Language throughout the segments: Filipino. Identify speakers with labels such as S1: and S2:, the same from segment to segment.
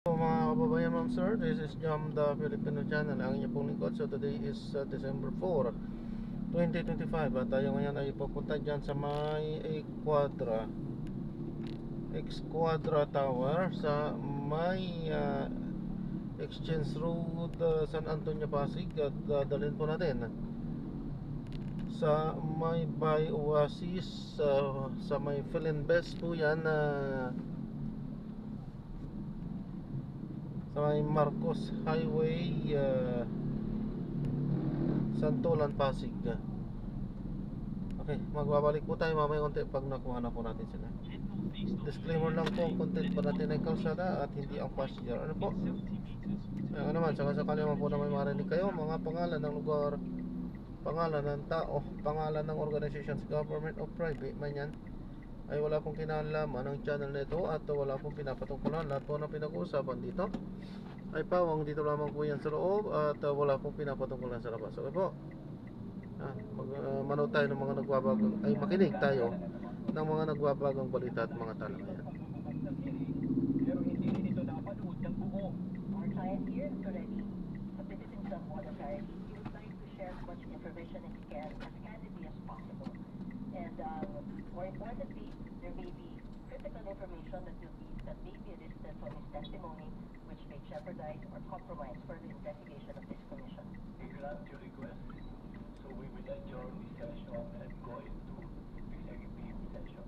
S1: Mga kababayan, ma'am sir, this is Jam the Filipino Channel, ang inyong pong lingkod. So today is December 4, 2025 at tayo ngayon ay pupunta dyan sa may X-Quadra Tower sa may Exchange Road, San Antonio, Pasig. At dalhin po natin sa may Bay Oasis, sa may Philinvest po yan, sa may Marcos Highway, Santolan, Pasig. Okay, magbabalik po tayo mamaya konti pag nakuha na po natin sila. Disclaimer lang po, ang content pa natin ay kalsada at hindi ang passenger. Ano po? Ano naman, sakasakali naman po na may marinig kayo, mga pangalan ng lugar, pangalan ng tao, pangalan ng organizations, government o private man yan, ay wala pong kinalaman ng channel nito at wala pong pinapatungkulan. Lahat po ng pinag-uusapan dito ay pawang dito lamang po yan sa loob at wala pong pinapatungkulan sa labas. Okay po? Manood tayo ng mga nagbabagang, ay makinig tayo ng mga nagbabagang balita at mga talakayan.
S2: Pero hindi rin ito napanood ng buo.
S3: Our client here is already submitted himself voluntarily. He would like to share as much information as he can, as candidly as possible. And more importantly, there may be critical information that may be listed from his testimony, which may jeopardize or compromise further investigation of this commission.
S2: We grant your request, so we will adjourn this session and go into executive session.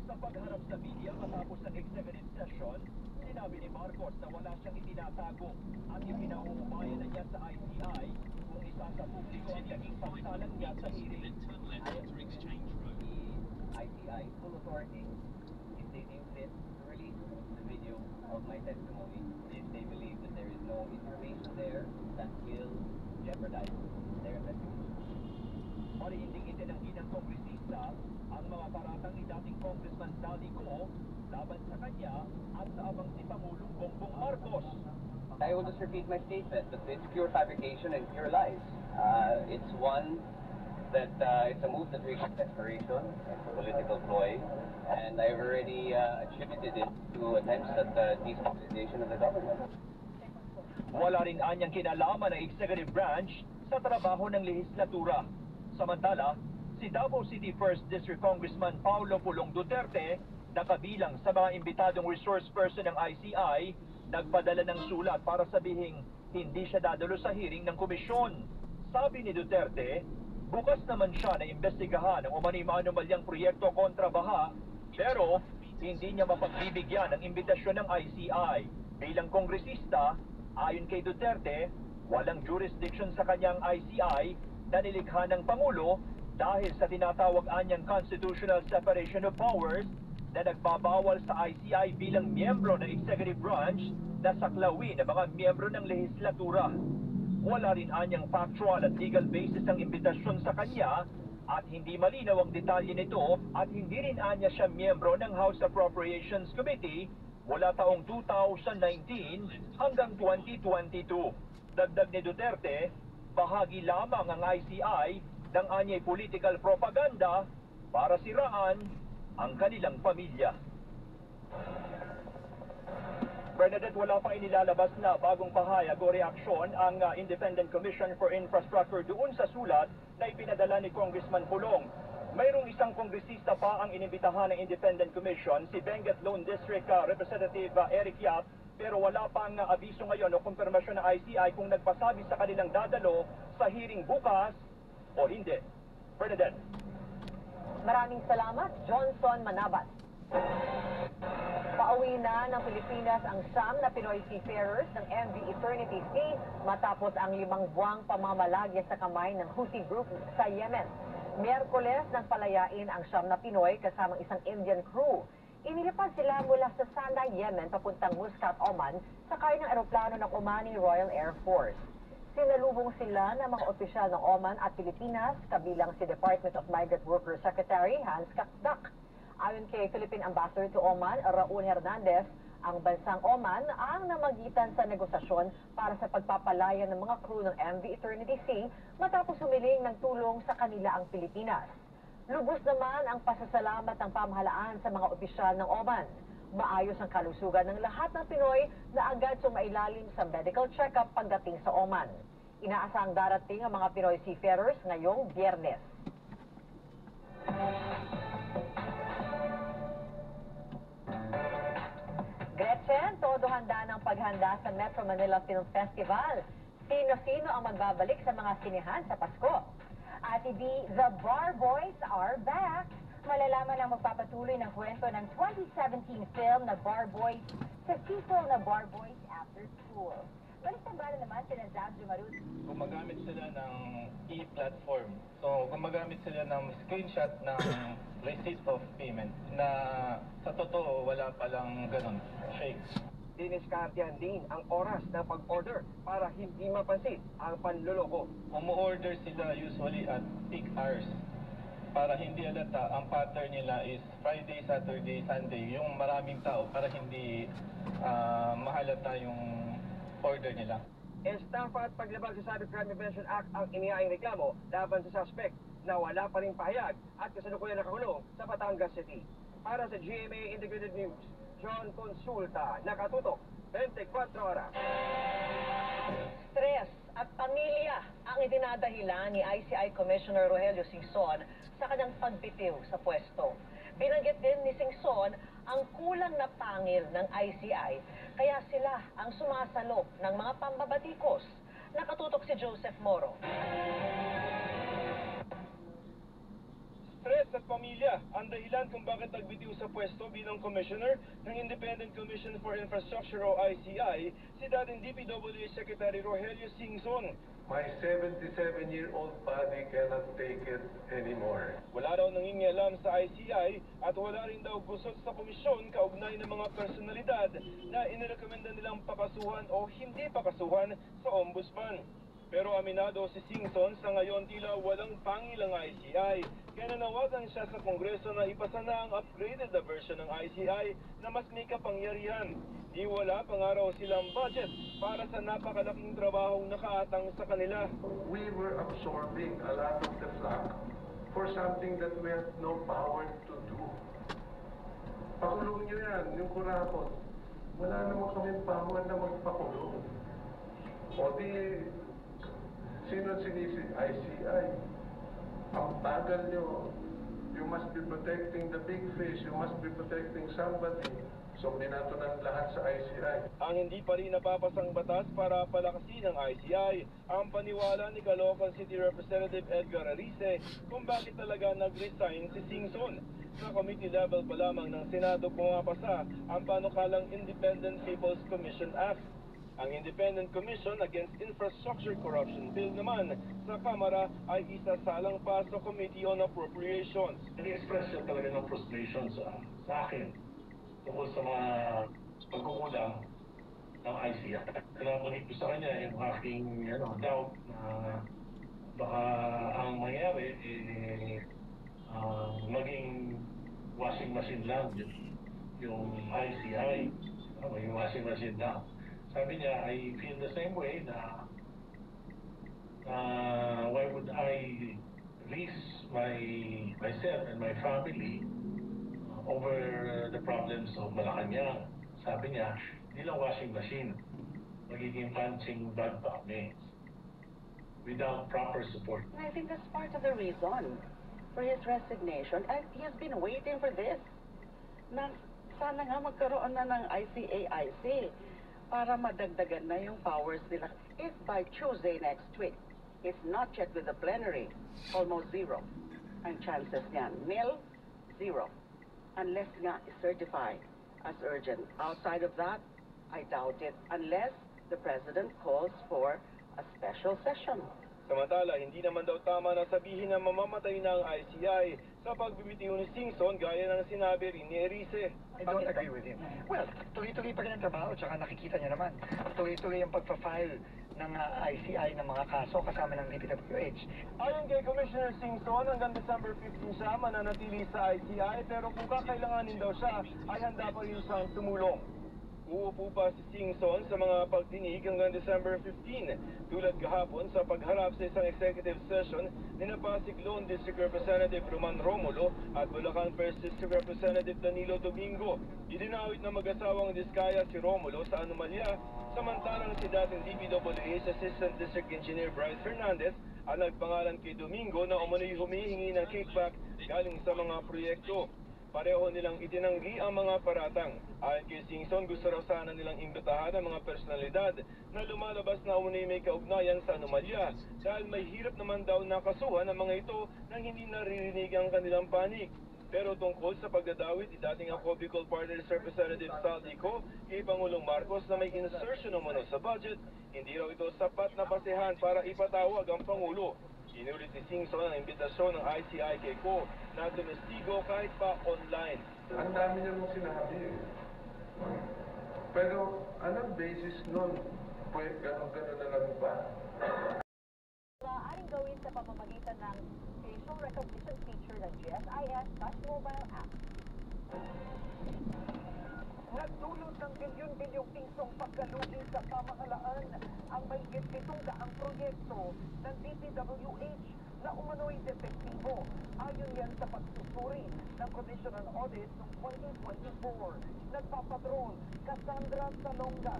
S2: Sa pagharap sa media matapos ang executive session, sinabi ni Marcos na wala siyang itinatago at ipinauubayan na niya sa ICI kung isa sa publiko ang naging pagsalang niya sa hearing.
S4: The ICI full authority if they deem fit to release the video of my testimony if they believe that there is no information there that will jeopardize their investigation.
S2: Marihinding itinanggi ng kongresista ang mga paratang ni dating Congressman Dali Go laban sa kanya at sa abang si Pangulong Bongbong Marcos.
S4: I will just repeat my statement that it's pure fabrication and pure lies. It's one that it's a move that reaches desperation, it's a political ploy, and I've already attributed it to attempts at destabilization of the government.
S2: Wala rin anyang kinalaman ng executive branch sa trabaho ng lehislatura. Samantala, si Davao City 1st District Congressman Paulo Pulong Duterte, na kabilang sa mga imbitadong resource person ng ICI, nagpadala ng sulat para sabihing hindi siya dadalo sa hearing ng komisyon. Sabi ni Duterte, bukas naman siya na imbestigahan ang umano'y maanumalyang proyekto kontra baha, pero hindi niya mapagbibigyan ng imbitasyon ng ICI. Bilang kongresista, ayon kay Duterte, walang jurisdiction sa kanyang ICI na nilikha ng Pangulo dahil sa tinatawag anyang constitutional separation of powers na nagbabawal sa ICI bilang miyembro ng executive branch na saklawin ng mga miyembro ng lehislatura. Wala rin anyang factual at legal basis ang imbitasyon sa kanya at hindi malinaw ang detalye nito at hindi rin anya siya miyembro ng House Appropriations Committee mula taong 2019 hanggang 2022. Dagdag ni Duterte, bahagi lamang ang ICI ng anyay political propaganda para siraan ang kanilang pamilya. Bernadette, wala pang inilalabas na bagong pahayag o reaksyon ang Independent Commission for Infrastructure doon sa sulat na ipinadala ni Congressman Pulong. Mayroong isang kongresista pa ang inimbitahan ng Independent Commission, si Benguet Lone District Representative Eric Yap, pero wala pang abiso ngayon o kumpirmasyon ng ICI kung nagpasabi sa kanilang dadalo sa hearing bukas o hindi. Bernadette.
S5: Maraming salamat, Johnson Manabat. Pauwi na ng Pilipinas ang siyam na Pinoy seafarers ng MV Eternity Sea matapos ang 5 buwang pamamalagi sa kamay ng Houthi group sa Yemen. Miyerkules nang palayain ang siyam na Pinoy kasamang isang Indian crew. Inilipad sila mula sa Sanda, Yemen papuntang Muscat, Oman sakay ng eroplano ng Omani Royal Air Force. Sinalubong sila ng mga opisyal ng Oman at Pilipinas, kabilang si Department of Migrant Workers Secretary Hans Kakdak. Ayon kay Philippine Ambassador to Oman, Raul Hernandez, ang bansang Oman ang namagitan sa negosasyon para sa pagpapalaya ng mga crew ng MV Eternity Sea matapos humiling ng tulong sa kanila ang Pilipinas. Lubos naman ang pasasalamat ng pamahalaan sa mga opisyal ng Oman. Maayos ang kalusugan ng lahat ng Pinoy na agad sumailalim sa medical check-up pagdating sa Oman. Inaasahang darating ang mga Pinoy seafarers ngayong Biyernes. Gretchen, todo handa ng paghanda sa Metro Manila Film Festival. Sino-sino ang magbabalik sa mga sinehan sa Pasko?
S6: Ate B, the Bar Boys are back. Malalaman ang magpapatuloy ng kwento ng 2017 film na Bar Boys sa sequel na Bar Boys After School. Balik-tambala naman sila Zab Jumarut.
S7: Gumagamit sila ng e-platform. So, gumagamit sila ng screenshot ng receipt of payment na sa totoo wala palang ganun, fake.
S2: Diniskartehan din ang oras ng pag-order para hindi mapansin ang panloloko.
S7: Umu-order sila usually at peak hours. Para hindi alata, ang pattern nila is Friday, Saturday, Sunday, yung maraming tao para hindi mahalata yung order nila.
S2: Estafa at paglabag sa Cybercrime Prevention Act ang inihaing reklamo laban sa suspect na wala pa ring pahayag at kasalukuyan nakakulong sa Batangas City. Para sa GMA Integrated News, John Consulta, nakatutok 24 oras.
S5: Stress at pamilya ang idinadahilan ni ICI Commissioner Rogelio Singson sa kanyang pagbitiw sa pwesto. Binanggit din ni Singson ang kulang na pangil ng ICI, kaya sila ang sumasalo ng mga pambabatikos. Nakatutok si Joseph Moro.
S7: Stress at pamilya ang dahilan kung bakit nagbitiw sa pwesto bilang commissioner ng Independent Commission for Infrastructure o ICI si dating DPWH Secretary Rogelio Singson.
S8: My 77-year-old body cannot take it anymore.
S7: Wala raw nangingialam sa ICI at wala rin daw gusot sa komisyon kaugnay ng mga personalidad na inirekomenda nilang pakasuhan o hindi pakasuhan sa ombudsman. Pero aminado si Singson sa ngayon tila walang pangil ang ICI, kaya nanawagan siya sa Kongreso na ipasa na ang upgraded na version ng ICI na mas may kapangyarihan. Di wala pang araw silang budget para sa napakalaking trabahong nakaatang sa kanila.
S8: We were absorbing a lot of the flak for something that we have no power to do. Pakulong nyo yan, yung kurapot. Wala naman kami power na magpakulong. O di, sino sinisi? ICI. Ang bagal nyo. You must be protecting the big fish. You must be protecting somebody. So, binato ng lahat sa ICI.
S7: Ang hindi pa rin napapasang batas para palakasin ng ICI, ang paniwala ni Caloocan City Representative Edgar Arice kung bakit talaga nag-resign si Singson. Sa committee level pa lamang ng Senado pumapasa ang panukalang Independent People's Commission Act. Ang Independent Commission Against Infrastructure Corruption Bill naman sa Kamara ay isasalang pa sa Committee on Appropriations.
S9: Nag-express siya talaga ng frustration sa akin tungkol sa mga pagkukulang ng ICI. Kinabanggit ko sa kanya yung aking doubt na baka ang mangyari maging washing machine lang yung ICI, maging washing machine lang. Sabi niya, I feel the same way na why would I risk myself and my family over the problems of Malacanang. Sabi niya, hindi lang washing machine, magiging punching bag pa kami without proper support.
S10: I think that's part of the reason for his resignation. And he has been waiting for this. Na sana nga magkaroon na ng ICAIC para madagdagan na yung powers nila. If by Tuesday next week, it's not yet with the plenary, almost zero. Ang chances niyan, nil, zero. Unless nga is certified as urgent. Outside of that, I doubt it. Unless the President calls for a special session.
S7: Samantala, hindi naman daw tama na sabihin na mamamatay na ang ICI sa pagbibitiw ni Singson gaya ng sinabi rin ni Erice.
S11: I don't agree with him. Well, tuloy-tuloy pa rin ang trabaho, tsaka nakikita niya naman. Tuloy-tuloy ang pagpa-file ng ICI ng mga kaso kasama ng DPWH.
S7: Ayon kay Commissioner Singson, hanggang December 15 siya mananatili sa ICI pero kung kakailanganin daw siya, ay handa pa rin siyang tumulong. uupo pa si Singson sa mga pagdinig hanggang December 15, tulad kahapon sa pagharap sa isang executive session ni Pasig Lone District Representative Roman Romulo at Bulacan 1st District Representative Danilo Domingo. Idinawit na mag-asawang Diskaya si Romulo sa anomalya, samantalang si dating DPWH Assistant District Engineer Bryce Hernandez ang nagpangalan kay Domingo na umano'y humihingi ng kickback galing sa mga proyekto. Pareho nilang itinanggi ang mga paratang. Ayon kay Singson, gusto raw sana nilang imbitahan ang mga personalidad na lumalabas na umano'y may kaugnayan sa anomalya dahil may hirap naman daw nakasuhan ang mga ito nang hindi naririnig ang kanilang panig. Pero tungkol sa pagdadawit ni dating ako Bicol Partners Representative Saldico kay Pangulong Marcos na may insertion umano sa budget, hindi raw ito sapat na basehan para ipatawag ang Pangulo. Inulit ni Singson ang imbitasyon ng ICI kay Ko na tumestigo kahit pa online.
S8: Ang dami niya mong sinabi eh. Pero anong basis nun? Pwede gano'n na lang ba?
S5: Maaaring gawin sa pamamagitan ng facial recognition feature ng GSIS Touch Mobile App.
S12: Nagdulot ng bilyon-bilyong pisong pagkalugi sa pamahalaan ang may 700 proyekto ng DPWH na umano'y depektibo. Ayon yan sa pagsusuri ng Commission on Audit noong 2024. Nagpapatrol, Cassandra Salonga.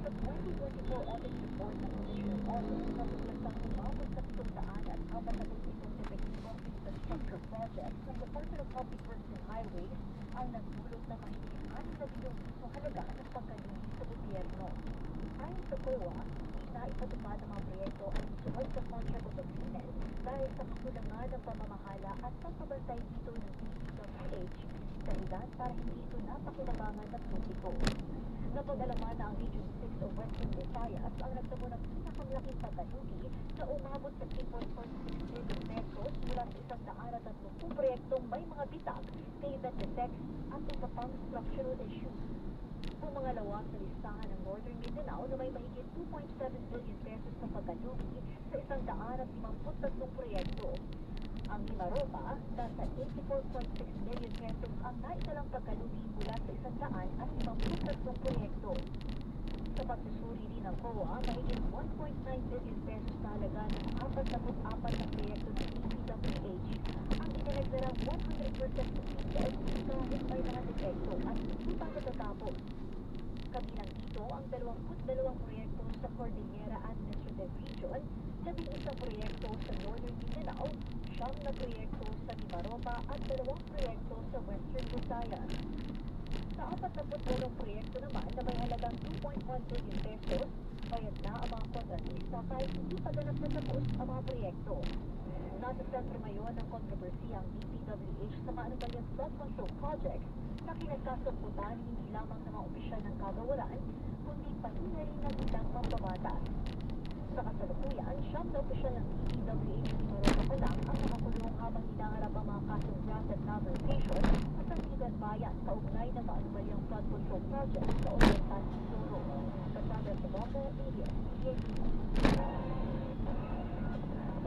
S3: Sa 2024 audit report ng Commission on Audit, natuklasan umabot sa 747 depektibong infrastructure projects ng Department of Public Works and Highways ang nagdulot na mahigit 6 na bilyong piso halaga ng pagkalugi sa gobyerno. Ayon sa COA, na ipatupad ang mga proyekto ay sunod sa contract of agreement dahil sa kakulangan ng pamamahala at pagpabantay dito ng DPWH, dahilan para hindi ito napakinabangan ng publiko. Napag-alaman na ang Region 6 o Western Visayas ang nagtamo ng pinakamalaking pagkalugi na umabot sa 3.46 billion pesos mula sa 130 proyektong may mga bitag, pavement defects at iba pang structural issues. Kung mga lawas sa listahan ng Northern Mindanao na may mahigit 2.7 billion pesos na pagkalugi sa 153 proyekto. Ang Mimaropa, nasa 84.6 million pesos ang naisalang pagkalugi mula sa 153 proyekto. Sa pagsusuri din ng COA, mahigit 1.9 billion pesos na halaga ng 44 na proyekto ng DPWH ang idinagdarang 100% completed kahit may mga depekto at hindi pa natatapos. Kabilang dito ang 22 proyekto sa Cordillera Administrative Region, 11 proyekto sa Northern Mindanao, 9 na proyekto sa Mimaropa at 2 proyekto sa Western Visayas. Sa 48 proyekto naman na may halagang 2.1 billion pesos, bayad na ang mga kontratista kahit hindi pa ganap natapos ang mga proyekto. Nasa sentro ngayon ng kontrobersiya ang DPWH sa maanumalyang flood control projects na kinagkasangkutan hindi lamang ng mga opisyal ng kagawaran, kundi pati na rin ng ilang mambabatas. Sa kasalukuyan, 9 na opisyal ng DPWH sa Mimaropa pa lang ang nakakulong habang hinaharap ang mga kasong graft and malversation at ang Ligan Bayan kaugnay ng maanumalyang flood control projects sa Oriental Mindoro. Cassandra Salonga, ABS-CBN.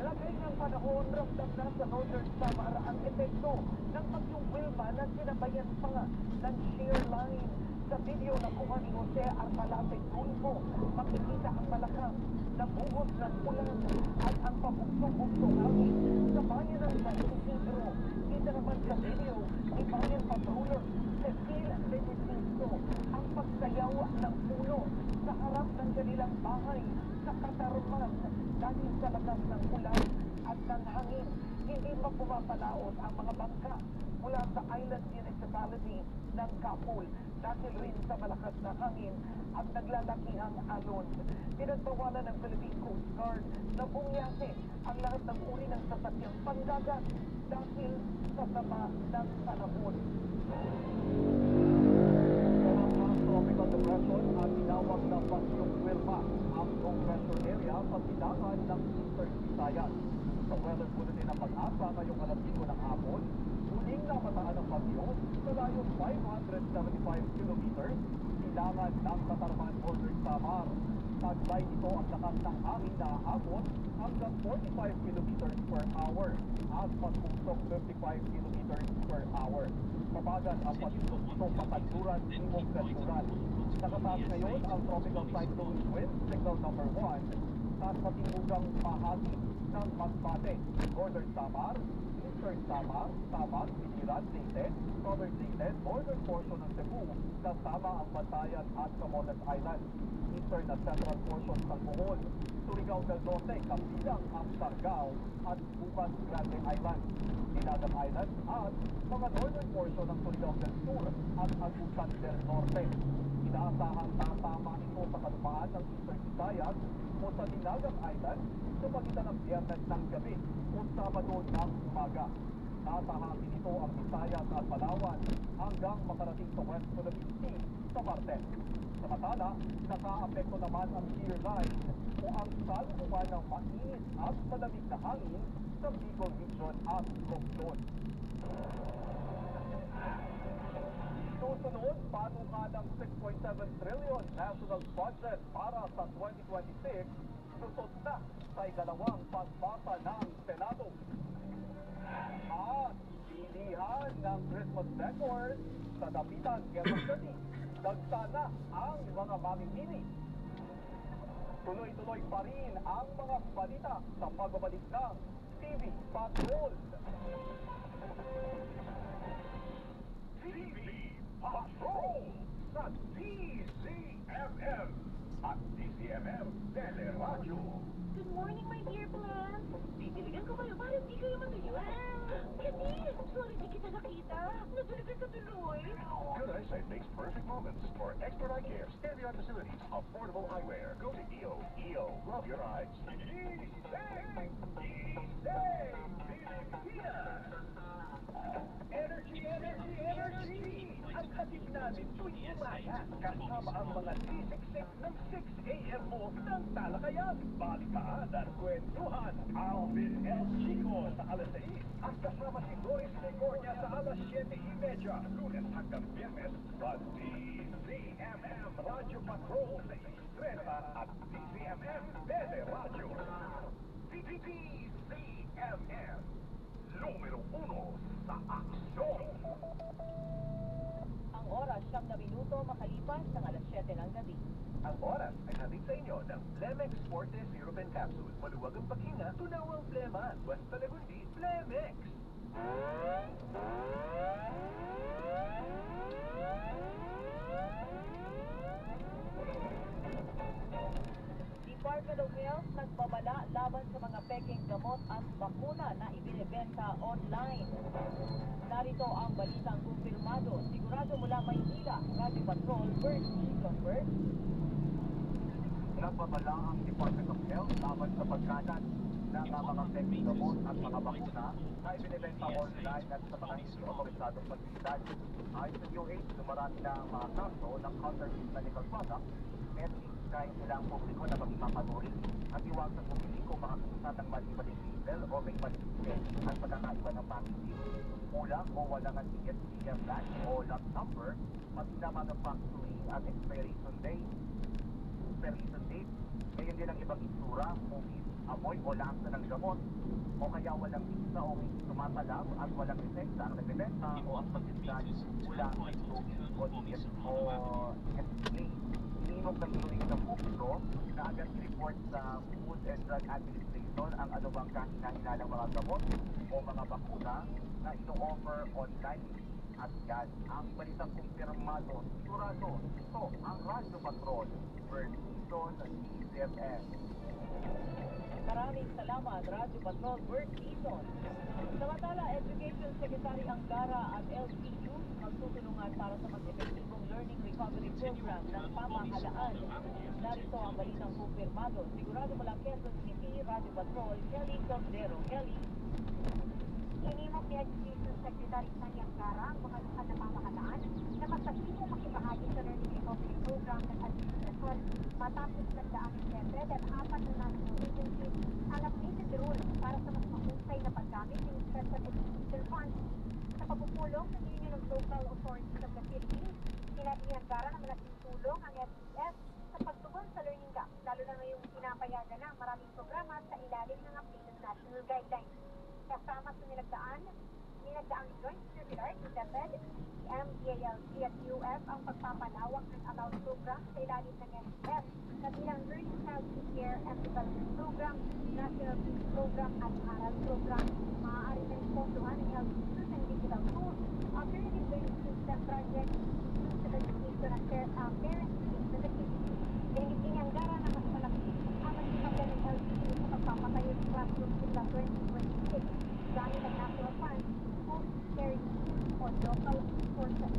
S12: Labing ng panahon, ramdam na sa Northern Samar ang epekto ng bagyong Wilma na sinabayan pa ng shear line. Sa video na kuha ni Jose Armalate Tulfo, makikita ang malakas na buhos ng ulan at ang pabuksong-buksong hangin sa bayan ng San Isidro. Kita naman sa video ni bayan patroller Cecil Benedicto ang pagsayaw ng puno sa harap ng kanilang bahay sa Katarman dahil sa lakas ng ulan at ng hangin. Hindi pa pumapalaot ang mga bangka mula sa island municipality ng Kapul dahil rin sa malakas na hangin at naglalakihang alon. Pinagbawalan ng Philippine Coast Guard na bumiyahe ang lahat ng uri ng sasakyang pangdagat dahil sa sama ng panahon.
S2: Tropical depression at tinawag na Bagyong Wilma ang low pressure area sa silangan ng Eastern Visayas. Sa weather bulletin ng pag-asa ngayong alas 5 ng hapon, muling namataan ang bagyo sa layo 575 kilometers silangan ng Katarman Border Samar. Taglay nito ang lakas ng hangin na aabot hanggang 45 kilometers per hour at pagpusok 55 kilometers per hour.
S12: mabagal ang pagsuso patanduran timog kanluran. Nakataas ngayon ang tropical cyclone wind signal number 1 sa katimugang bahagi ng Masbate, Northern Samar, Eastern Samar, Samar, Biliran, Leyte, Southern Leyte, northern portion ng Cebu, kasama ang Bantayan at Camotes Island, eastern at central portion ng Bohol, Surigao del Norte, kabilang ang Siargao at Bukas Grande Island, Dinagat Island at mga northern portion ng Surigao del Sur at Agusan del Norte. Inaasahang tatama ito sa kalupaan ng Eastern Visayas o sa Dinagat Island sa pagitan ng Biyernes ng gabi o Sabado ng umaga. Tatahangin ito ang Visayas at Palawan hanggang makarating sa West Philippine Sea sa Martes. Samantala, nakaapekto naman ang shear line o ang salubungan ng mainit at malamig na hangin sa Bicol Region at Luzon. Susunod, panukalang 6.7 trillion national budget para sa 2026, susot na sa ikalawang pagbasa ng Senado. At pilihan ng Christmas decors sa Dapitan, Quezon City. Dagsa na ang mga mamimili. Tuloy-tuloy pa rin ang mga balita sa pagbabalik ng TV Patrol. TV Patrol sa DZMM at DZMM Teleradyo.
S6: Good morning, my dear plants. Titiligan ko kayo para di kayo matuyuan. Kasi, sorry di kita nakita. Nadaligan sa tuloy.
S12: Good eyesight makes perfect moments for expert eye care, state-of-the-art facilities, affordable eyewear. Go to EO. EO, love your eyes. Energy, energy, energy! Ang hatid namin tuwing umaga, kasama ang mga sisiksik ng 6 a.m. mo ng talakayan, balitaan at kwentuhan. Alvin L. Chico sa alas 6 at kasama si Doris Lecornia sa alas 7:30, Lunes hanggang Biyernes sa DZMM Radio Patrol sa 6:30 at DZMM Teleradyo. DZMM, numero 1 sa aksyon.
S5: Ang oras 9 minuto makalipas ng alas 7 ng gabi.
S12: Ang oras ay hatid sa inyo ng Flemex Forte Syrup and Capsule. Maluwag ang paghinga, tunaw ang flema. Basta lagundi, Flemex!
S5: Department of Health nagbabala laban sa mga peking gamot at bakuna na ibinebenta online. Narito ang balitang kumpirmado. Sigurado mula Maynila, Radio Patrol, First Season First.
S12: Nagbabala ang Department of Health laban sa pagkalat ng mga peking gamot at mga bakuna na ibinebenta online at sa mga hindi otorisadong pagsisidad. Ayon sa DOH, dumarami na ang mga kaso ng counterfeit medical products at kahit ilang publiko na magpapanuri at iwasan bumili kung mga kasusatang mali-maling label o may mali-label at pagkakaiba ng packaging, kulang o walang ang TSCM batch o lot number, pati na manufacturing at expiration date. Ngayon din ang ibang itsura, movies, amoy o lasa ng gamot, o kaya walang isa o hindi tumatalab at walang lisensya ang nagbebenta o ang pagsisigad mula sa o FDA. Iniinog ng inuling ng publiko na agad i-report sa Food and Drug Administration ang anumang kahinahilalang mga gamot o mga bakuna na ino-offer online. At yan ang balitang kumpirmado, sigurado, ito ang Radio Patrol, First Season ng DZMM.
S5: Maraming salamat, Radio Patrol, First Season. Samantala, Education Secretary Angara at LGU magtutulungan para sa mas-epektibong learning recovery program ng pamahalaan. Narito ang balitang kumpirmado. Sigurado mula Quezon City, Radio Patrol, Kelly Cordero. Kelly.
S6: Inimok ni Education Secretary Sani Angara ang mga lokal na pamahalaan na magpasibong makibahagi sa learning recovery program ng administrasyon matapos nagdaang December at 4 na national agencies ang updated rule para sa mas mahusay na paggamit ng Special Education Funds. Sa pagpupulong ng Union of Local Authorities of the Philippines, sina Inihandara ng malaking tulong ang SES sa pagtugon sa learning gap, lalo na ngayong pinapayagan na ang maraming programa sa ilalim ng updated national guidelines. Kasama sa nilagdaang joint circular ni DepEd, DTM, DILG at UF ang pagpapalawak ng allowed program sa ilalim ng SES na bilang Early Childhood Care and Development Program, National Peace Program at Aral Program. Maaari na rin pondohan ng LGUs and digital tools, alternative learning system project, inclusive education at parents engagement activities. Binigit din ang gara na mas malaki ang magsimagyan ng LGU sa pagpapatayo ng classroom sila 2026 gamit ang national funds, host sharing o local resources.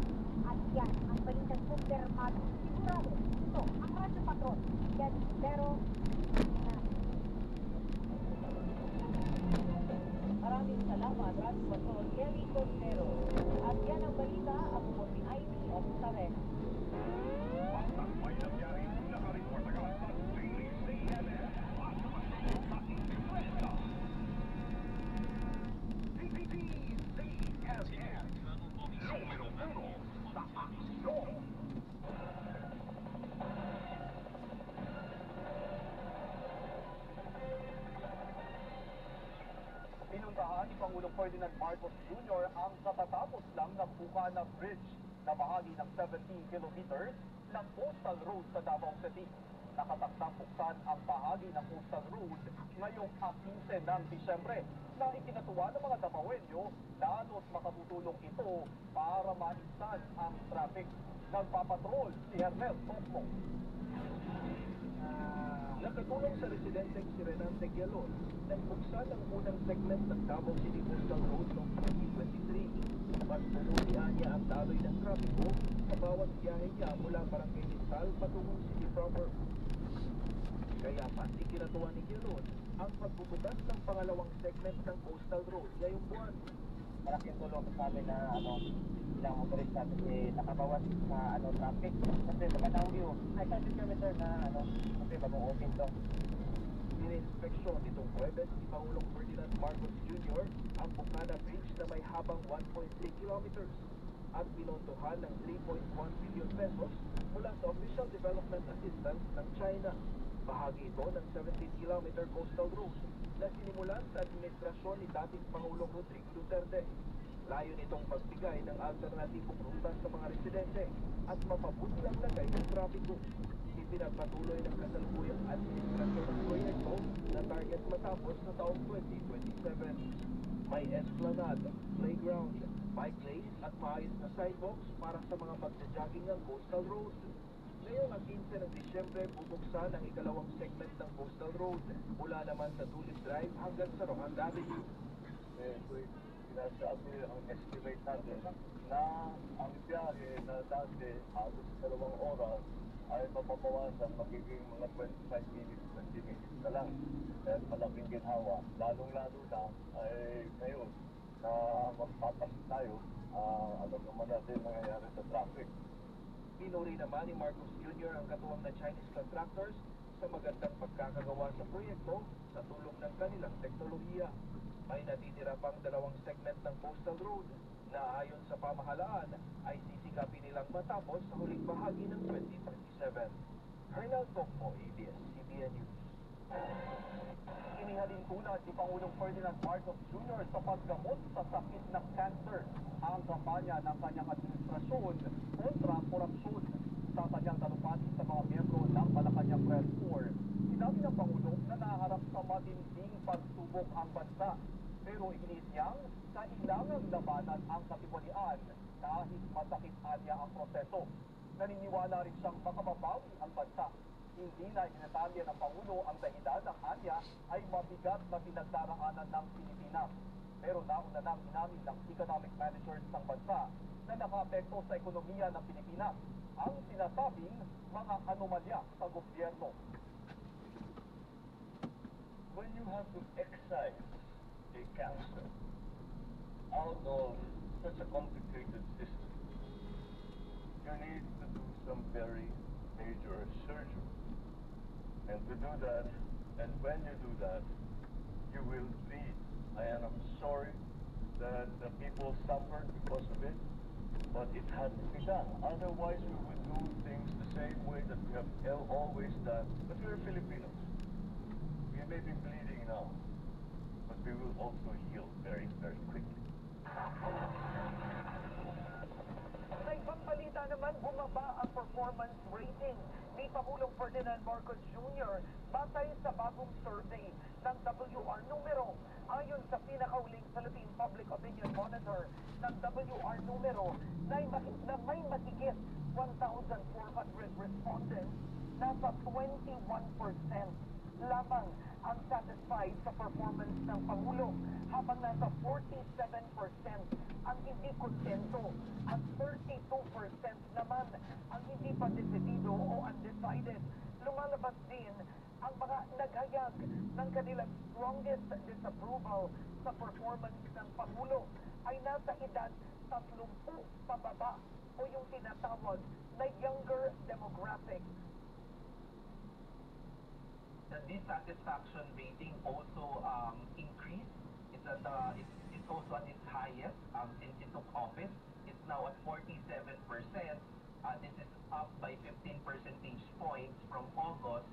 S6: At yan ang balitang kumpirmado. Sigurado, ito ang Radyo Patrol. Yan, pero
S5: Maraming salamat, Radyo Patrol, Kelly Contero. At yan ang balita, ako po si Ivy of Sarena.
S2: May nangyari, nakareport agad sa Daily CNN at sumasunod sa Inkwesta. CNN, numero 1 sa aksyon. Pinuntahan ni Pangulong Ferdinand Marcos Jr. ang katatapos lang ng Bukana Bridge na bahagi ng 17 kilometers ng coastal road sa Davao City. Nakatakdang buksan ang bahagi ng coastal road ngayong 15 ng Disyembre na ikinatuwa ng mga Davaoenyo lalo't makatutulong ito para maisan ang traffic. Nagpapatrol si Hernel Tokmo. Nakatulong sa residenteng si Renante Gialon, nagbuksan ang unang segment ng Davao City Coastal Road noong 2023. Mas bumutihan niya ang daloy ng trapiko sa bawat biyahe niya mula Barangay Listal patungong City proper. Kaya mas ikinatuwa ni Gialon ang pagbubukas ng pangalawang segment ng Coastal Road ngayong buwan. Malaking tulong sa amin na ilang motorista kasi nakabawas sa traffic kasi sa Banaw ay 30 kilometer na kasi bagong open to. Ininspeksyon nitong Huwebes ni Pangulong Ferdinand Marcos Jr. ang Bukana Bridge na may habang 1.3 kilometers at pinondohan ng 3.1 billion pesos mula sa Official Development Assistance ng China. Bahagi ito ng 17-kilometer coastal road na sinimulan sa administrasyon ni dating Pangulong Rodrigo Duterte. Layo nitong magbigay ng alternatibong ruta sa mga residente at mapabuti ang lagay ng trapiko. Ipinagpatuloy ng kasalukuyang administrasyon ng proyekto na target matapos sa taong 2027. May esplanade, playground, bike lane at maayos na sidewalks para sa mga magja-jogging ng coastal road. Ngayong 15 ng Disyembre, bubuksan ang ikalawang segment ng coastal road mula naman sa Tulip Drive hanggang sa Rojas Avenue.
S13: Sinasabi ang estimate natin na ang biyahe na dati halos 2 oras ay mapapawasan magiging mga 25 minutes, 20 minutes na lang. Kaya malaking ginhawa. Lalong-lalo na ay ngayon na magpapasok tayo, alam naman natin nangyayari sa traffic.
S2: Pinuri naman ni Marcos Jr. ang katuwang na Chinese contractors sa magandang pagkakagawa sa proyekto sa tulong ng kanilang teknolohiya. May natitira pang dalawang segment ng coastal road na ayon sa pamahalaan ay sisikapin nilang matapos sa huling bahagi ng 2027. Hernal Tokmo, ABS-CBN News. Inihalin tulad ni Pangulong Ferdinand Marcos Jr. sa paggamot sa sakit ng cancer ang kampanya ng kanyang administrasyon kontra korupsyon. Sa kanyang talumpati sa mga miyembro ng Malacanang Press Corps, sinabi ng Pangulong na naharap sa matinding pagsubok ang bansa. Pero iginiit niyang kailangang labanan ang katiwalian kahit masakit anya ang proseso. Naniniwala rin siyang makababawi ang bansa. Hindi na inetalya ng Pangulo ang dahilan ng anya ay mabigat na pinagdaraanan ng Pilipinas. Pero nauna nang inamin ng economic managers ng bansa na nakaapekto sa ekonomiya ng Pilipinas ang sinasabing mga anomalya sa gobyerno.
S13: When you have to excise a cancer out of such a complicated system, you need to do some very major surgery. And to do that, and when you do that, you will bleed. And I'm sorry that the people suffered because of it, But it had to be done. Otherwise, we would do things the same way that we have always done. But we're Filipinos. We may be bleeding now, but we will also heal very, very quickly.
S12: Sa ibang balita naman, bumaba ang performance rating ni Pangulong Ferdinand Marcos Jr. batay sa bagong survey ng WR Numero. Ayon sa pinakauling Philippine Public Opinion Monitor ng WR Numero na may mahigit 1,400 respondents, nasa 21% lamang ang satisfied sa performance ng Pangulo, habang nasa 47% ang hindi kontento at 32% naman ang hindi pa decidido o undecided. Lumalabas din ang mga naghayag ng kanilang strongest disapproval sa performance ng Pangulo ay nasa edad 30 pababa o yung tinatawag na younger demographic.
S14: The dissatisfaction rating also increased. It's also at its highest since it took office. It's now at 47%. This is up by 15 percentage points from August.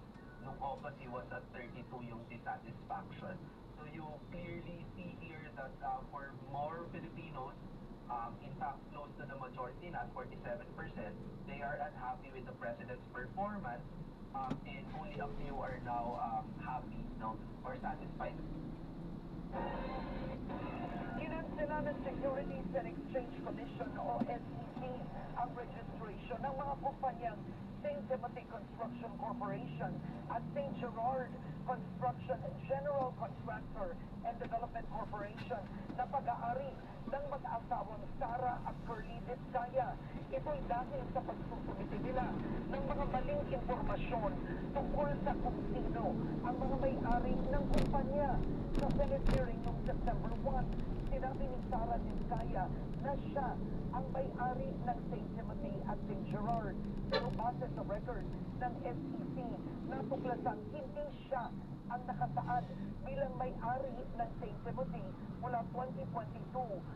S14: Noong August, he was at 32 yung dissatisfaction. So you clearly see here that for more Filipinos, in fact, close to the majority, at 47%, they are unhappy with the president's performance. And only a few are now happy, or satisfied.
S12: Kinansela ng Securities and Exchange Commission o SEC ang registration ng mga kumpanyang St. Timothy Construction Corporation at St. Gerard Construction General Contractor and Development Corporation na pag-aari ng mag-asawang Sara at Curly Vizcaya. Ito'y dahil sa pagsusumite nila ng mga maling impormasyon tungkol sa kung sino ang mga may-ari ng kumpanya. Sa Senate hearing noong September 1, sinabi ni Sara Vizcaya na siya ang may-ari ng St. Timothy at St. Gerard. Pero base sa record ng SEC, natuklasan hindi siya ang nakasaad bilang may-ari ng St. Timothy mula 2022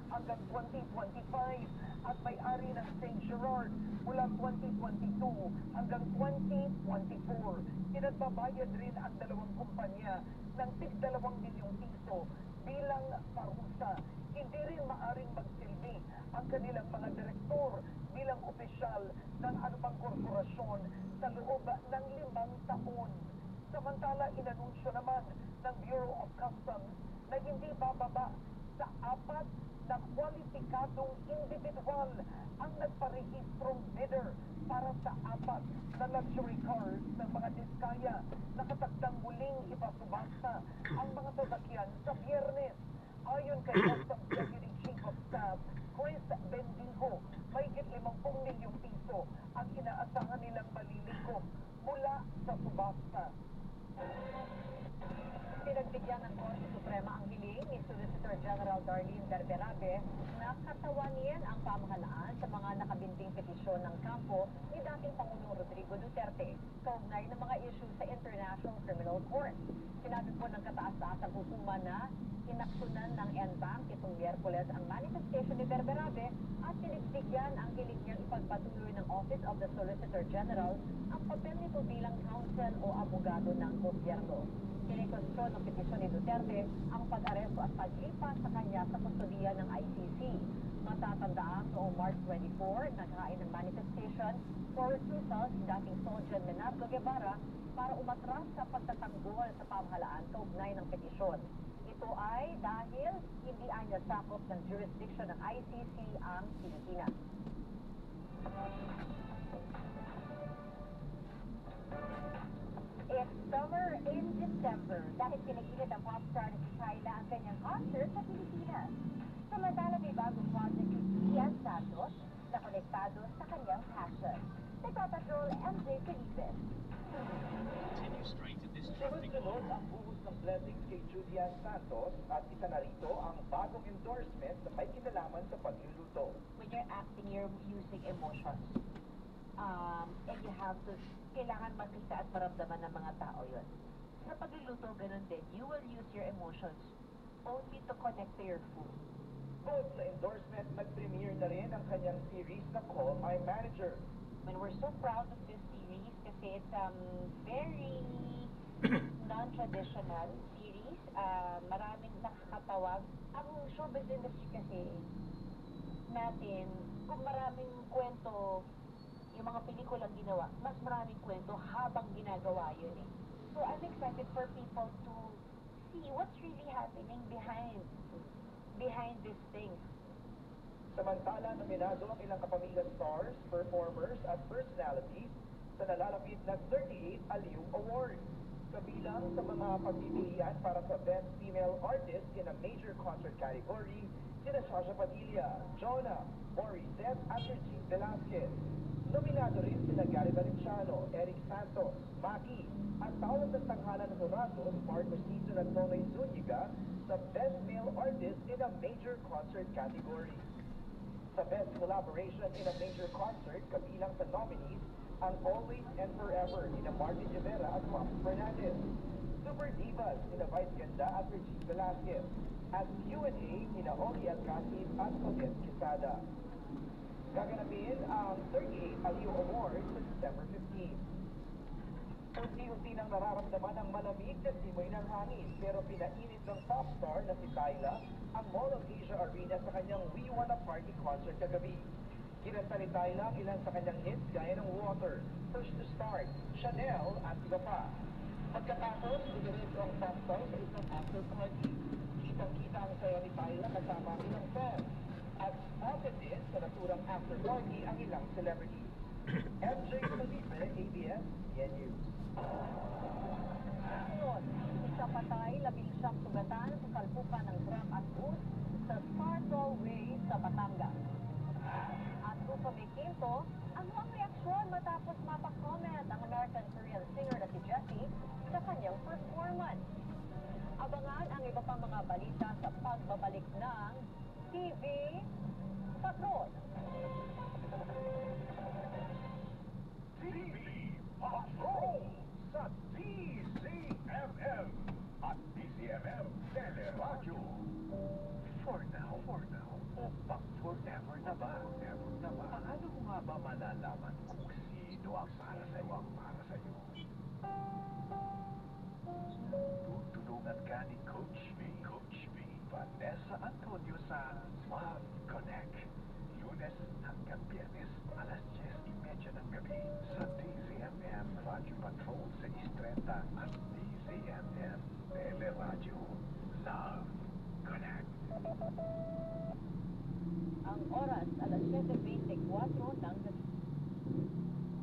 S12: hanggang 2025 at may-ari ng St. Gerard mula 2022 hanggang 2024. Pinagbabayad rin ang dalawang kumpanya ng tig-2 milyong piso bilang parusa. Hindi rin maaring magsilbi ang kanilang mga direktor bilang opisyal ng anumang korporasyon sa loob ng 5 taon. Samantala, inanunsyo naman ng Bureau of Customs na hindi bababa sa 4 na kwalipikadong individual ang nagparehistrong bidder para sa 4 na luxury cars ng mga Vizcaya. Nakatakdang muling ipasubasta ang mga sasakyan sa Biyernes. Ayon kay Customs Deputy Chief of Staff Chris Bendijo, may 50 milyong piso ang inaasahan nilang malilikom mula sa subasta. Pinagbigyan ng Korte Suprema ang hiling ni Solicitor General Darlene Berberabe na katawanin ang pamahalaan sa mga nakabinting petisyon ng kampo ni dating Pangulong Rodrigo Duterte kaugnay ng mga issue sa International Criminal Court. Sinabi po ng kataas-taasang hukuman na inaksyonan ng NBank itong Miyerkules ang manifestation ni Berberabe at pinagbigyan ang hiling niyang ipagpatuloy ng Office of the Solicitor General ang papel nito bilang counsel o abogado ng gobyerno. Kinikonsyon ng petisyon ni Duterte ang pag-aresto at paglipas sa kanya sa kustodiya ng ICC. Matatandaan noong March 24, naghain ng manifestation for refusal si dating Soldier Menardo Guevara para umatras sa pagtatanggol sa pamahalaan kaugnay ng petisyon. Ito ay dahil hindi anya sakop ng jurisdiction ng ICC ang Pilipinas.
S6: It's summer in December dahil pinagilit ang pop star na si Kyla ang kanyang concert sa Pilipinas. Samantala may bagong project si Ian Santos na konektado sa kanyang passion. Nagpapatrol MJ Felipe.
S2: Sunod-sunod ang buhos ng blessings kay Julian Santos at isa na rito ang bagong endorsement na may kinalaman sa pagluluto.
S3: When you're acting, you're using emotions. And you have to, kailangan makita at maramdaman ng mga tao yun. Sa pagluluto, ganun din. You will use your emotions only to connect to your food.
S14: Bukod sa endorsement, nag-premiere na rin ang kanyang series na Call My Manager.
S6: And we're so proud of this series kasi it's very non-traditional series. Maraming nakakatawag. Ang showbiz industry kasi natin, kung maraming kwento, yung mga pelikulang ginawa, mas maraming kwento habang ginagawa yun eh. So I'm excited for people to see what's really happening behind these things.
S14: Samantala, nominado ang ilang kapamilya stars, performers at personalities sa nalalapit na 38 Aliw Awards. Kabilang sa mga pagpipilian para sa Best Female Artist in a Major Concert category, sina Shasha Padilla, Jonah, Morissette at Regine Velasquez. Nominado rin sina Gary Valenciano, Eric Santos, Maki, at tawag ng tanghalan ng jurado si Mark Mestizo at Nonoy Zuniga sa Best Male Artist in a Major Concert category. Sa Best Collaboration in a Major Concert, kabilang sa nominees ang Always and Forever ni Martin Rivera at Pops Fernandez, Super Divas ni Vice Ganda at Regine Velasquez, at Q&A ni Oli Alcacid at Odette Quesada. Gaganapin ang 38 Aliw Awards sa December 15. Unti-unti nang nararamdaman ang malamig na simoy ng hangin, pero pinainit ng pop star na si Tyla ang Mall of Asia Arena sa kanyang We Wanna Party concert kagabi. Kinanta ni Tyla ang ilan sa kanyang hits gaya ng Water, First to Start, Chanel at iba pa. Pagkatapos, dumiretso ang pop star sa isang after party. Kitang-kita ang saya ni Tyla kasama ang ilang fans. At spotted din sa naturang after party ang ilang celebrity. MJ Felipe, ABS-CBN News.
S5: Ngayon, isa patay, 11 sugatan sa salpukan ng truck at bus sa Star Tollway sa Batangas. At Rupa May Quinto, ano ang reaksyon matapos mapakomment ang American-Korean singer na si Jessie sa kanyang performance? Abangan ang iba pang mga balita sa pagbabalik ng TV Patrol.
S2: TV Patrol sa DZMM at DZMM Teleradyo. For now, o pag forever na ba? Paano mo nga ba malalaman kung sino ang para sa'yo? Tutulungan ka ni Coach B, Vanessa Antonio sa Love Connect. Lunes hanggang Biyernes, alas 10:30 ng gabi sa DZMM Radio Patrol sa Istreta at DZMM Teleradyo. Love Connect.
S5: Ang oras, alas 7:24 ng gabi.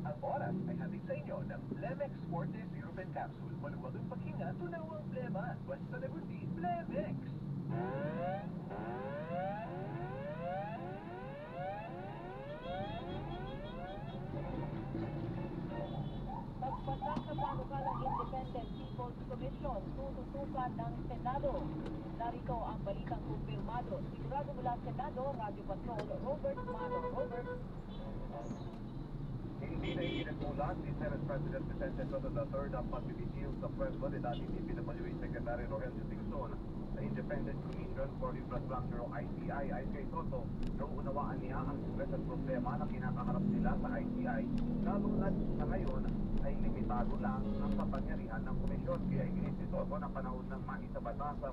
S2: Ang oras ay hatid sa inyo ng Blemex Forte Zero Pen Capsule. Maluwagang paghinga, tunaw ang blema. Basta nagundi, Blemex.
S5: Pagpasak sa panukalang Independent People's Commission, tututukan ng Senado. Narito ang balitang kumpirmado. Sigurado mula Senado, Radio Patrol, Robert Mano. Robert.
S13: Hindi na itinagmulan ni Senate President Vicente Soto III ang pagbibitiw sa pwesto ni dating DPWH Secretary Rogelio Dingson sa Independent Commission for Infrastructure o ICI. Ayon kay Soto, nauunawaan niya ang stress at problema na kinakaharap nila sa ICI, lalo na sa ngayon ay limitado lang ang kapangyarihan ng komisyon. Kaya iginit ni Soto na panahon ng maisabata sa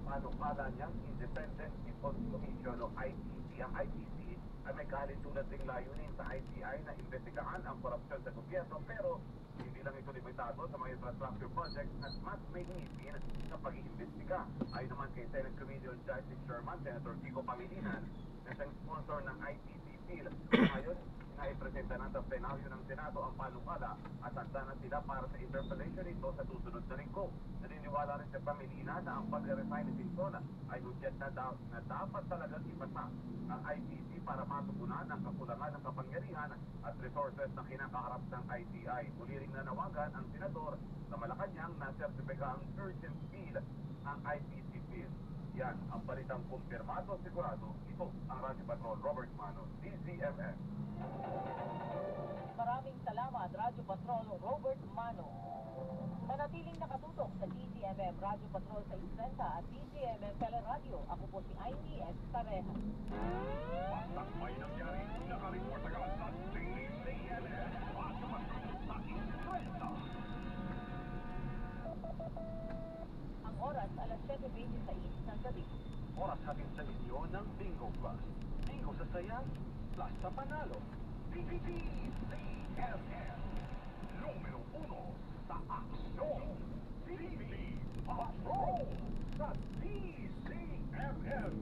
S13: panukala niyang Independent People's Commission o ICC. Ang ICC ay may kahalintulad ding layunin sa ICI na investigahan ang korupsyon sa gobyerno, pero hindi lang ito limitado sa mga infrastructure projects at mas may hinipin sa pag-iimbestiga. Ayon naman kay Senate Committee on Justice Chairman Senator Kiko Pangilinan na siyang sponsor ng ICC bill. Ngayon, naipresenta na sa plenaryo ng Senado ang panukala at handa na sila para sa interpellation nito sa susunod na linggo. Naniniwala rin sa Pangilinan na ang pag-resign ni Dingson ay hudyat na dapat talagang ipasa ang ICC para matugunan ang kakulangan ng kapangyarihan at resources na kinakaharap ng ICI. Muli ring nanawagan ang senador sa Malacanang na sertipika ang urgent bill ang ICC bill. Yan ang balitang kumpirmado sigurado. Ito ang Radio Patrol, Robert Mano, DZMM.
S5: Maraming salamat, Radio Radyo Patrol Robert Mano. Manatiling nakatutok sa DZMM Radyo Patrol sa 30 at DZMM Teleradio. Ako po si Ivy S. Pareha.
S2: Basta may nangyari, nakareport agad sa DZMM Radyo Patrol sa 30.
S5: Ang oras, alas 7:26 ng gabi.
S2: Oras natin sa inyo ng Bingo Plus. Bingo sa saya, plus sa panalo. DZMM. Numero 1 sa aksyon. TV Patrol sa DZMM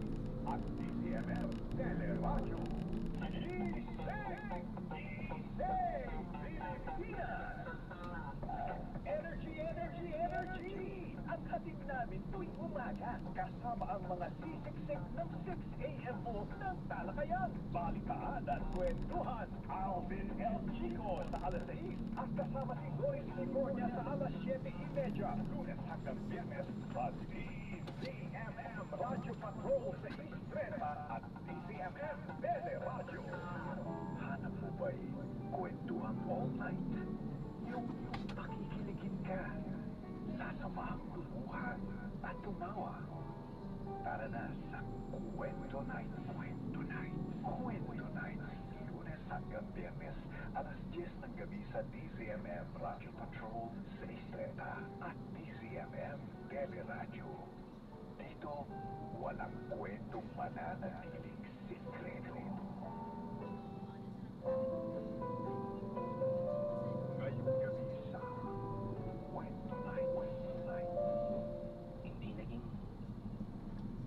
S2: at DZMM Teleradyo. Pilipinas! Energy, energy, energy! Ang hatid namin tuwing umaga kasama ang mga sisiksik ng 6 a.m. po ng talakayan. Balitaan at kwentuhan. Alvin L. Chico sa alas 6 at kasama si Doris Licornia sa alas 7:30. Lunes hanggang Biyernes sa DZMM Radyo Patrol sa 6:30 at DZMM Teleradyo. Hanap mo ba'y kwentuhan all night? Yung pakikiligin ka, sasamahang luluhan at tumawa. Tara na sa Kwento Night, Kwento Night, Kwento Night. Lunes hanggang Biyernes, alas 10 ng gabi sa DZMM Radyo Patrol sa 6:30 at DZMM Teleradyo. Dito, walang kwentong mananatiling sikreto. Ngayong gabi sa Kwento Night, Kwento Night.
S15: Hindi naging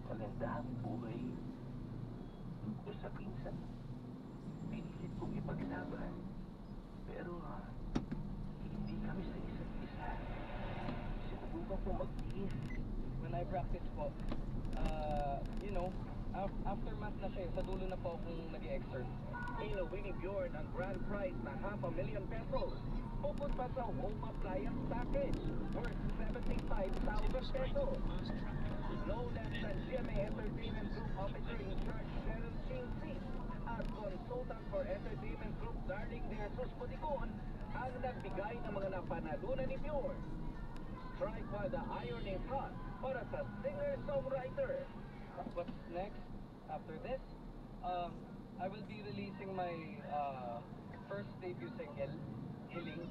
S15: maganda ang buhay ko sa pinsan. Pinilit kong ipaglaban. Pero hindi kami sa isa't isa. Sinubukan ko magtiis.
S16: When I practice po, aftermath na siya, sa dulo na po akong nag-exert.
S2: Winnie Bjorn ang grand prize na ₱500,000 pesos. Pupunta sa home appliance package worth ₱75,000. No less than GMA Entertainment Group Officer in Charge Sharon Chin at consultant for Entertainment Group Darling De Jesus Puticon ang nagbigay ng mga napanalunan ni Bjorn. Strike while the iron is hot para sa singer-songwriter.
S16: What's next? After this, I will be releasing my first debut single, Hiling.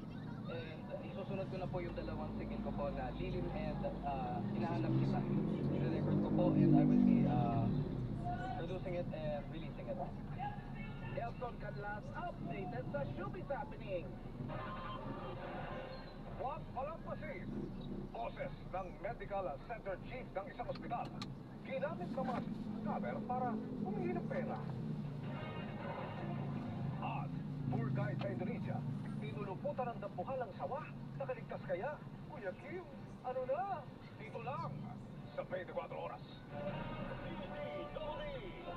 S16: And isusunod ko na po yung dalawang single ko po na Lilim and Hinahanap Kita. I-record ko po and I will be producing it and releasing it.
S2: Elson Canlas updated sa showbiz happening. Juan Palampasin, boses ng Medical Center Chief ng isang ospital, ginamit naman cover para humingi ng pera. At tour guide sa Indonesia, pinuluputan ng dambuhalang sawa. Nakaligtas kaya? Kuya Kim, ano na? Dito lang sa 24 oras.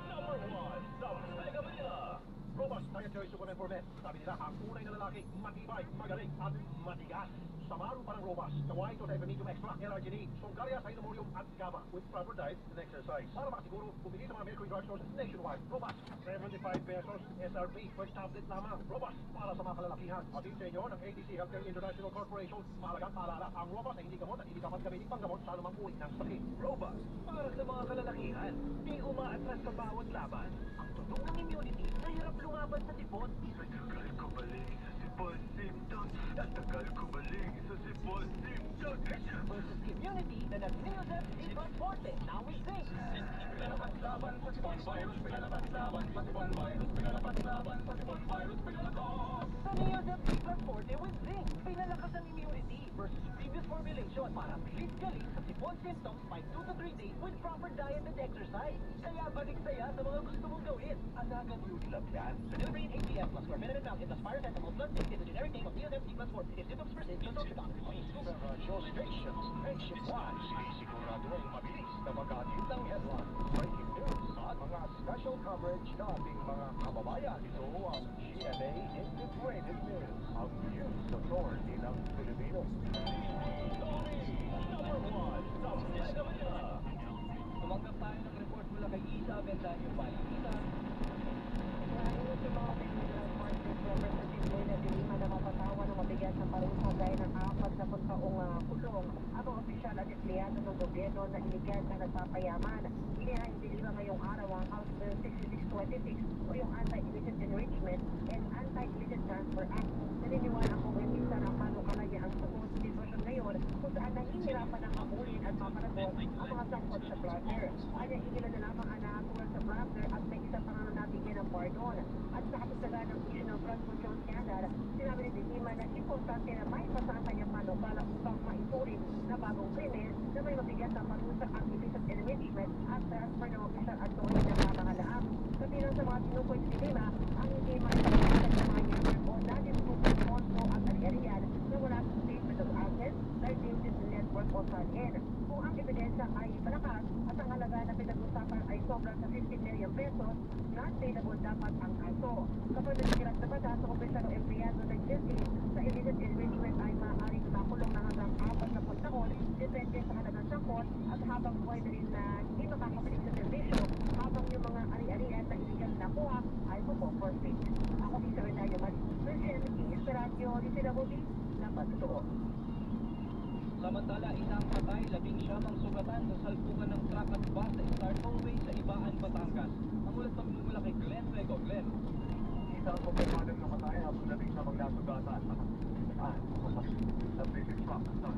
S2: Number 1 sa Mega Manila. Robust Dietary Supplement for Men. Sabi nila, ang unay na lalaki, matibay, magaling, at matigas. Samaru parang Robust, the white or medium extra, L-arginine, Songaria, Sinomorium, at GABA, with proper diet and exercise. Para makasiguro, bumili sa mga Mercury drugstores nationwide. Robust, 75 pesos, SRP, per tablet lamang. Robust, para sa mga kalalakihan. At sa inyo ng ADC Healthcare International Corporation, mahalagang paalala, ang Robust ay hindi gamot at hindi dapat gamitin panggamot sa anumang uri ng sakit. Robust, para sa mga kalalakihan, di umaatras sa bawat laban. Ang tunog ng immunity na hirap lumaban sa sipon. Tagal ko balik sa sipon symptoms. Tagal ko balik sa sipon symptoms. Versus immunity na nag-Neosep Sipon Forte. Now we sing. Pinalaban sa sipon virus. Pinalaban sa sipon virus. Pinalaban sa sipon virus. Sa Neosep Sipon Forte with zinc. Pinalakas ang immunity versus previous formulation para bilis-galing sa sipon symptoms by 2 to 3 days with proper diet and exercise. Kaya balik saya sa mga gusto mong gawin. Anagan beauty lang yan. Delivering ATF plus chlorpheniramine plus paracetamol plus zinc is a generic name of Neosep Sipon Forte. If symptoms persist, consult your doctor. Radio stations nationwide. Sinisigurado ang mabilis na mag-atid ng headline. Breaking news at mga special coverage ng ating mga kababayan. Ito ang GMA Integrated News. Ang news authority ng Pilipino. Number 1 sa Mega Manila.
S16: Tumanggap tayo ng report mula kay Isa Avendaño Balita.
S5: Marami sa mga bigyan ng Representative Lena de Lima na mapatawan ng mabigyan
S3: parusa gaya ng 40 taong kulong ang mga opisyal at empleyado ng gobyerno na iligal na nagpapayaman. Inihahandiliwa ngayong araw ang House Bill 6626 o yung Anti-Illicit Enrichment and Anti-Illicit Transfer Act. Naniniwala ang kongresista na panukalaya ang sagot sa sitwasyon ngayon kung saan nahihirapan ang maulin at mapanagot ang mga sangkot sa blatter. Anya hingilan na lamang ang nakatulan sa blatter at may isang pangananabigyan ng pardon. At sa kapisagan ng issue ng flood control scandal, sinabi ni Dima na importante na may pasasa niya panukala upang maituring na bagong krimen na may mabigat na parusa ang illicit enrichment at transfer ng official at tuloy na pamahalaang. Kabilang sa mga tinukoy ni Dima, ang hindi may pagkakas ng mga yaman o na-discovered also at ari-arian na wala sa statement of assets, liabilities, network o salin. Kung ang ebidensya ay malakas at ang halaga na pinag-usapan ay sobra sa 15 million pesos, not payable dapat ang kaso. Kapag nagsikirat na bata sa opisyal o empleyado na guilty sa illicit enrichment ay maaaring makulong na hanggang 40 taon, depende sa halagang sangkot at habang buhay na rin na hindi makakabalik sa servisyo, habang yung mga ari-arian na illegal na kuha ay forfeit. Ako si Sir Nayo Maris, sa radyo ni Sir Bobby, na patutuo.
S17: Samantala, isang patay, 11 ang sugatan sa salpukan ng truck at bus sa Star Tollway sa Ibaan, Batangas. Ang ulat magmumula kay Glenn Rego. Glenn.
S13: Isang kumpirmadong namatay habang 11 nasugatan. Sa basic truck sa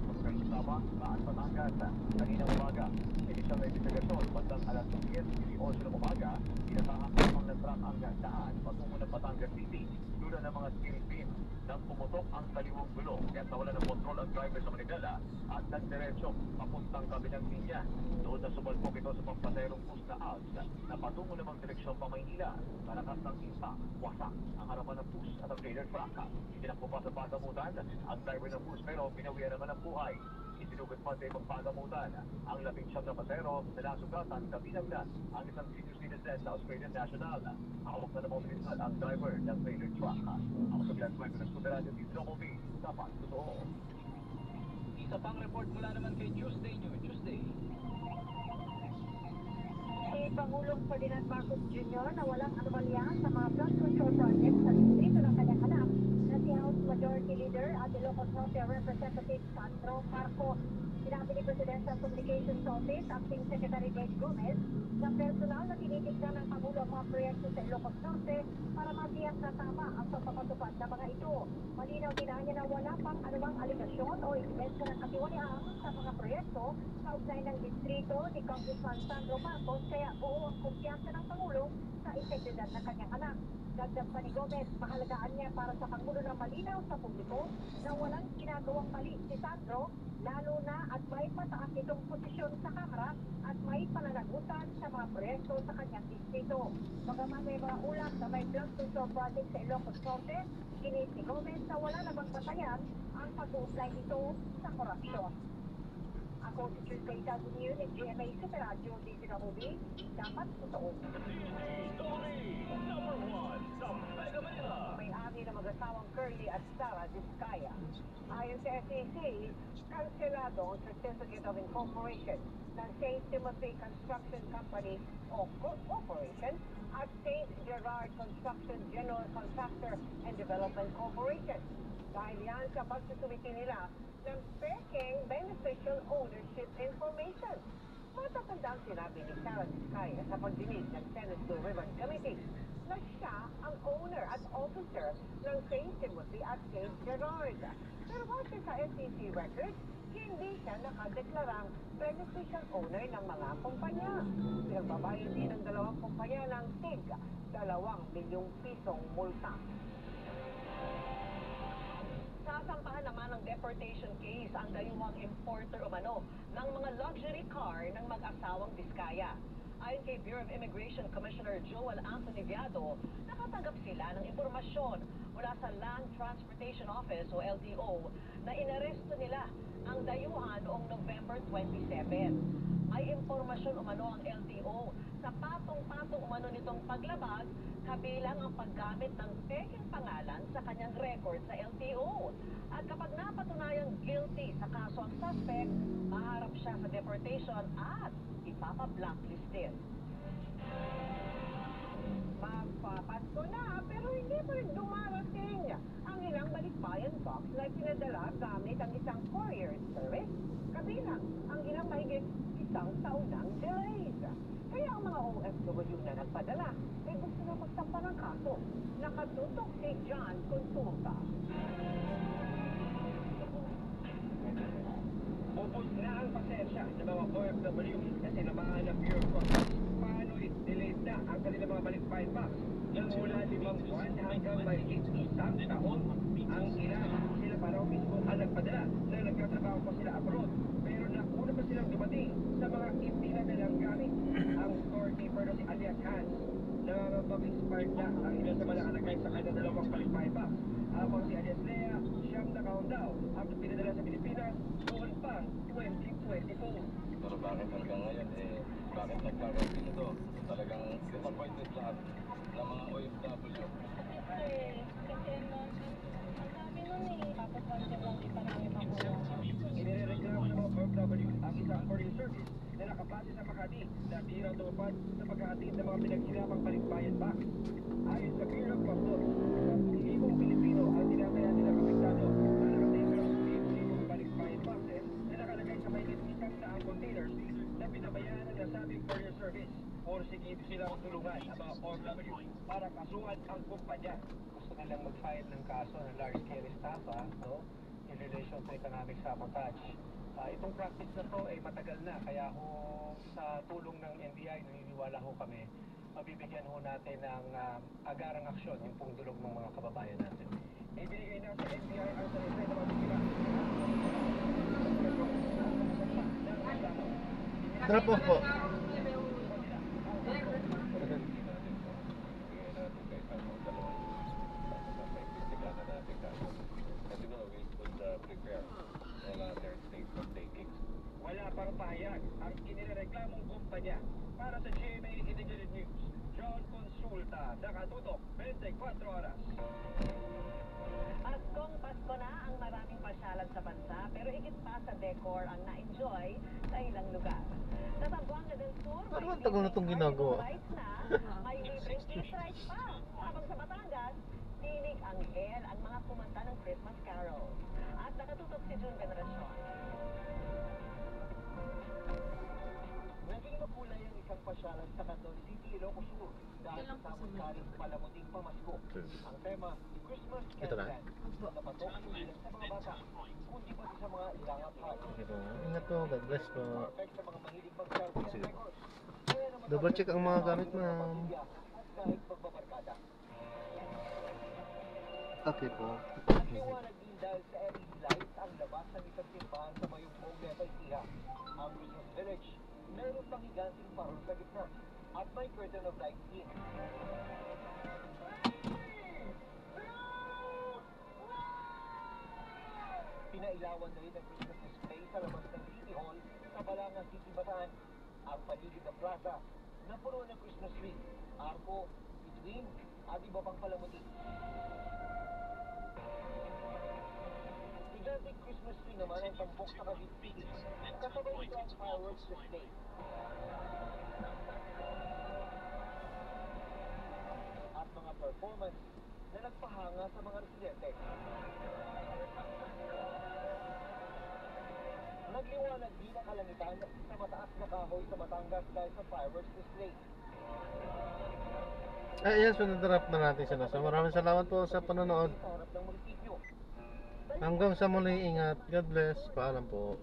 S13: Sabang, Batangas, kaninang umaga. Inisyang investigasyon, bandang alas 10:08 ng umaga, inasahang lamang ng truck ang daan patungo ng Batangas City. Tulad ng mga steel beam nang pumutok ang kaliwang gulong kaya nawala ng kontrol ang driver sa Manila at nagdiretso papuntang kabilang linya. Doon na sumalpok ito sa pampaserong bus na Alps na patungo namang direksyon pa Maynila. Malakas ng impact, wasak ang harapan ng bus at ang trailer truck. Tinakbo pa sa pagamutan ang driver ng bus pero pinawian naman ang buhay. Isinugat pa sa ibang pagamutan ang 19 na pasero na nasugatan kabilang na ang isang senior citizen na Australian national. Hawak na namang opisyal ang driver ng trailer truck. Ang sabihan kwento ng Superado ni Zokovi, dapat totoo.
S17: Isa pang report mula naman kay Tuesday News. Tuesday.
S3: Si Pangulong Ferdinand Marcos Jr. na walang anomalya sa mga flood control projects sa distrito ng kanyang anak na si House Majority Leader at Ilocos Norte Representative Sandro Marcos. Sinabi ni Presidential Communications Office, Acting Secretary Dave Gomez, na personal na tinitignan ng Pangulo ang mga proyekto sa Ilocos Norte para matiyak na tama ang pagpapatupad ng mga ito. Malinaw din niya na wala pang anumang aligasyon o ebidensya ng katiwalian sa mga proyekto sa ugnay ng distrito ni Congressman Sandro Marcos, kaya buo ang kumpiyansa ng Pangulo sa integridad ng kanyang anak. Dagdag pa ni Gomez, mahalagaan niya para sa Pangulo na malinaw sa publiko na walang ginagawang mali si Sandro, lalo na at may pataas itong posisyon sa Kamara at may pananagutan sa mga proyekto sa kanyang distrito. Bagaman may mga ulat na may flood control project sa Ilocos Norte, ginis ni Gomez na wala namang batayan ang pag-uugnay ito sa korupsyon. Ako si Tuesday News ng GMA Super Radio DZWB, dapat totoo. May-ari na mag-asawang Curly at Sara Vizcaya. Ayon sa SEC, kanselado ang Certificate of Incorporation ng St. Timothy Construction Company o Corporation at St. Gerard Construction General Contractor and Development Corporation. Dahil yan sa pagsusumiti nila ng peking beneficial ownership information. Matatandang sinabi ni Sara Vizcaya sa pagdinig ng Senate Blue Ribbon Committee na siya ang owner at officer ng St. Timothy at St. Gerard. Pero base sa SEC records, hindi siya nakadeklarang beneficial owner ng mga kumpanya. Pinagbabayad din ng dalawang kumpanya ng TIG, 2 milyong pisong multa. Sasampahan naman ng deportation case ang dayuhang importer umano ng mga luxury car ng mag-asawang Vizcaya. Ayon kay Bureau of Immigration Commissioner Joel Anthony Viado, nakatanggap sila ng impormasyon mula sa Land Transportation Office o LTO na inaresto nila ang dayuhan noong November 27. May impormasyon umano ang LTO sa patong-patong umano nitong paglabag, kabilang ang paggamit ng peking pangalan sa kanyang record sa LTO. At kapag napatunayang guilty sa kaso ang suspect, maharap siya sa deportation at ipapa-blacklist din. Magpapasko na pero hindi pa rin dumarating ang ilang balikbayan
S5: palipayan box na pinadala gamit ang isang courier service, kabilang ang ilang mahigit isang taonang delays. Kaya ang mga OFW na nagpadala ay gusto na magsampa ng kaso. Nakatutok si John Consulta.
S18: Ubus na ang pasensya ng mga OFW kasi namaan ng Bureau of Customs paano delayed na ang kanilang mga balikbayan box ng mula 5 buwan hanggang mahigit isang taon. Ang ilan, sila paraw mismo ang nagpadala na nagkatrabaho pa sila abroad. Pero nauna pa silang dumating sa mga ipinadalang gamit. Ang storekeeper na si Alias Hans na mag-expired na ang ilan sa mga nakalagay sa kanyang dalawang balikbayan box. Habang si Alias Lea, siyang nakaon daw ang pinadala sa Pilipinas noon pang 2024.
S13: Pero bakit hanggang ngayon, bakit nagkakaroon ito? Talagang disappointed lahat ng mga OFW.
S6: Kasi ang sabi nun tapos lang iparami pa ko.
S18: Inireklamo ng mga OFW ang isang courier service na nakabase sa Makati na di raw tumupad sa paghahatid ng mga pinaghiramang balikbayan box. Ayon sa Bureau of Customs, 10,000 Pilipino ang tinataya nilang apektado na nakatake ng 10,000 balikbayan boxes na nakalagay sa may isang daang containers na pinabayaan ng nasabing courier service. Porsigid silang tulungan ang mga OFW para kasuhan ang kumpanya.
S11: Gusto nilang mag-file ng kaso ng large-scale estafa, no? In relation to economic sabotage. Itong practice na to ay matagal na, kaya ho sa tulong ng NBI, naniniwala ho kami, mabibigyan ho natin ng agarang aksyon yung pong dulog ng mga kababayan natin.
S18: Ibinigay na sa NBI ang sarili na mabibigyan.
S1: Drop off po.
S18: Wala pang pahayag ang inireklamong kumpanya. Para sa GMA Integrated News, John Consulta, nakatutok 24 oras.
S5: Paskong Pasko na ang maraming pasyalan sa bansa, pero higit pa sa decor ang na-enjoy sa ilang lugar. Sa Zamboanga del Sur,
S1: Ano ang tagal na itong ginagawa?
S5: may libreng fish rice pa. Habang sa Batangas, tinig ang hell ang mga kumanta ng Christmas carols. At nakatutok si June Veneracion.
S18: Naging makulay ang isang pasyalan sa Canton City, Ilocos Sur dahil sa samot-saring palamuting pamasko. Ang tema, Christmas
S1: Ito na.
S18: Candle, napatok hindi lang sa mga bata, kundi pati sa mga ilangat heart.
S1: Ito. Ingat po. God bless po.
S18: Perfect sa mga mahilig mag-selfie at records. Kaya naman
S1: Double check ang mga gamit, ma'am.
S18: kahit magbabarkada.
S1: Okay po.
S18: Liwanag din dahil sa LED lights ang labas ng isang simbahan sa Mayumpong Quezon City. Ang Christmas Village, meron pang higanting parol sa gitna at may curtain of light din. Pinailawan na rin ang Christmas display sa labas ng City Hall sa Balangang City, Bataan. Ang paligid ng plaza na puno ng Christmas tree, arko, bituin at iba pang palamuti. Gigantic Christmas tree naman ang tampok sa Cavite City. Kasabay ito ang fireworks display. At mga performance na nagpahanga sa mga residente. Nagliwanag din ang kalangitan sa mataas na kahoy sa Batangas dahil sa fireworks display.
S1: Ayan, sunod-drop na natin sila. So maraming salamat po sa panonood.
S18: Sa harap ng munisipyo.
S1: Hanggang sa muli, ingat. God bless. Paalam po.